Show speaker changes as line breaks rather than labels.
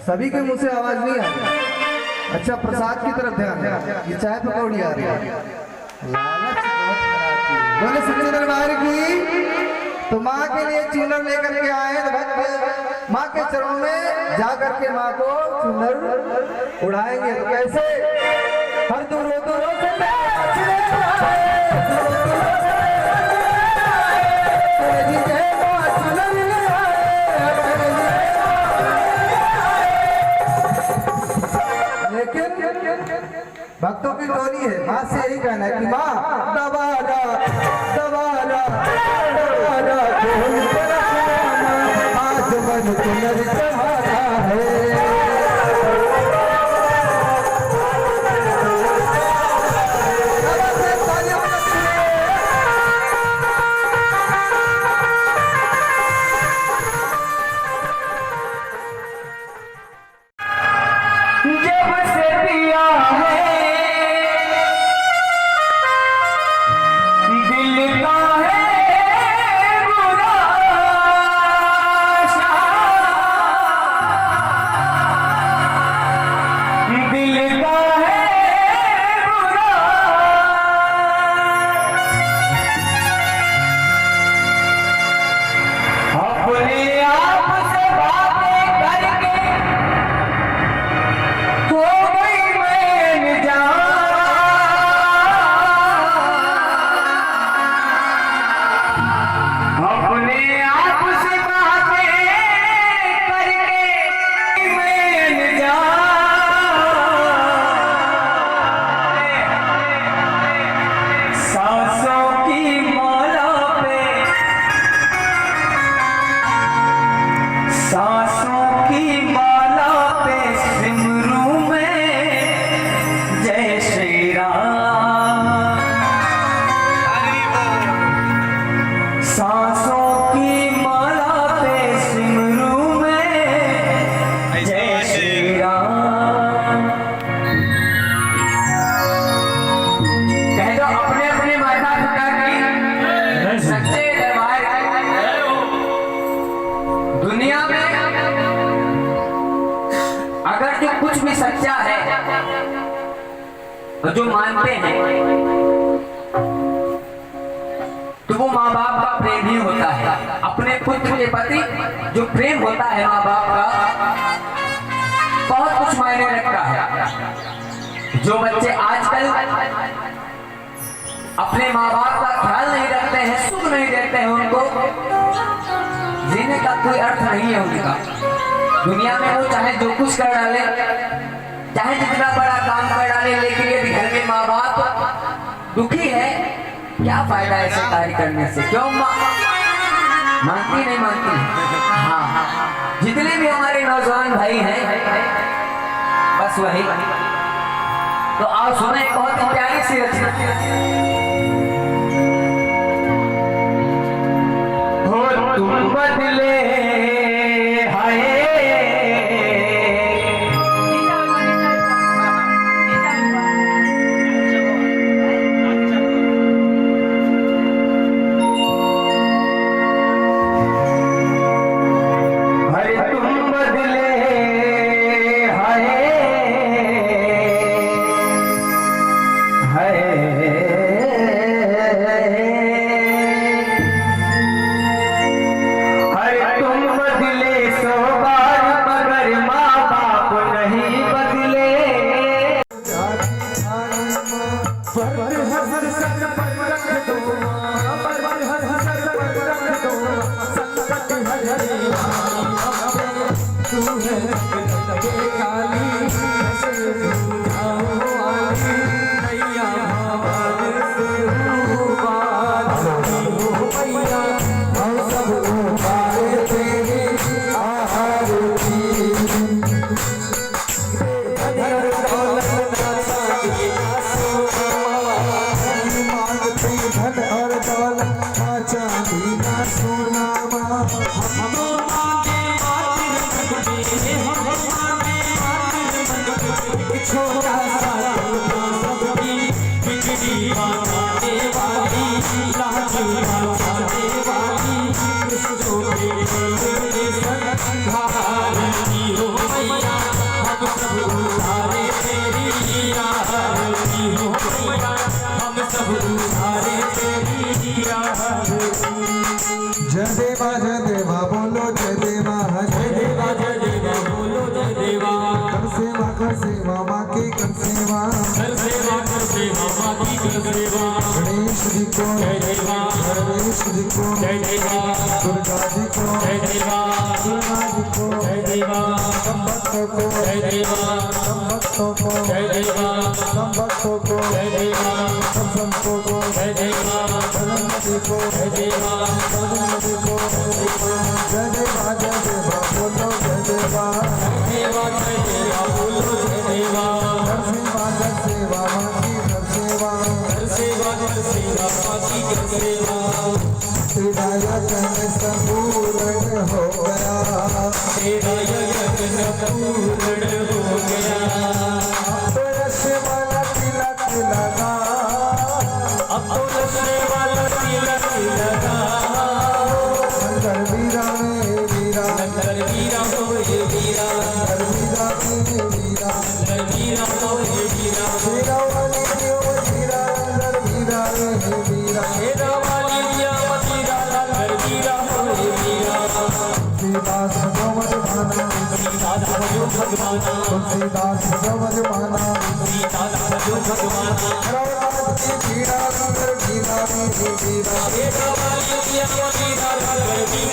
सभी के मुंह से आवाज नहीं आ रही। अच्छा, प्रसाद की तरफ ध्यान है। ये चाय पकौड़ी आ रही है। लालच बहुत खराब चीज। बोले सच्चे दरबार की। तो माँ के लिए चूनर लेकर के आए तो भक्त माँ के चरणों में जा करके माँ को चूनर उड़ाएंगे। तो कैसे? हर दूरों दूरों से भक्तों की टोली है। माँ से यही कहना है कि माँ दबारा दबारा दबारा आज मन चुनर चढ़ाना है।
कुछ भी सच्चा है जो मानते हैं तो वो माँ बाप का प्रेम ही होता है। अपने पुत्र के प्रति जो प्रेम होता है माँ बाप का बहुत कुछ मायने रखता है। जो बच्चे आजकल अपने माँ बाप का ख्याल नहीं रखते हैं, सुख नहीं देते हैं, उनको जीने का कोई अर्थ नहीं है उनका। दुनिया में वो चाहे जो कुछ कर डाले, चाहे जितना बड़ा काम कर डाले, लेकिन यदि घर में माँ बाप दुखी है, क्या फायदा ऐसे कार्य करने से? क्यों मानती नहीं मानती? हाँ, जितने भी हमारे नौजवान भाई हैं बस वही। तो आप सुने एक बहुत ही प्यारी सी रचना। हो तुम बदले
है जी को
जय जय मां
दुर्गा जी को
जय जय मां
दुर्गा जी को
जय जय मां
सब भक्तों को
जय जय मां
सब भक्तों को
जय जय मां
सब भक्तों को
जय जय मां
सब संतों को
जय जय मां
सरस्वती को
जय जय मां
सरस्वती को जय जय मां जय जय मां बोलो जय जय मां
सेवा जय सेवा बोलो जय सेवा
हर सेवा जय सेवा माँ की हर सेवा
हर सेवा हर सेवा माती कर सेवा
तेरा यज्ञ संपूर्ण हो गया
तेरा यज्ञ पूर्ण हो गया
तो रश्मि वाला तिलक लगा
अब तो रश्मि वाला तिलक लगा
शंकर वीरा में वीरा
नगर वीरा होए वीरा
शंकर वीरा में वीरा
नगर वीरा होए वीरा
वीरा वाली देव वीरा नंदर वीरा में वीरा
शेरा वाली दिया मतीरा नगर वीरा होए वीरा
तुलसीदास भगवत माना
सीता भजो भगवाना
तुलसीदास भगवत माना
सीता भजो भगवाना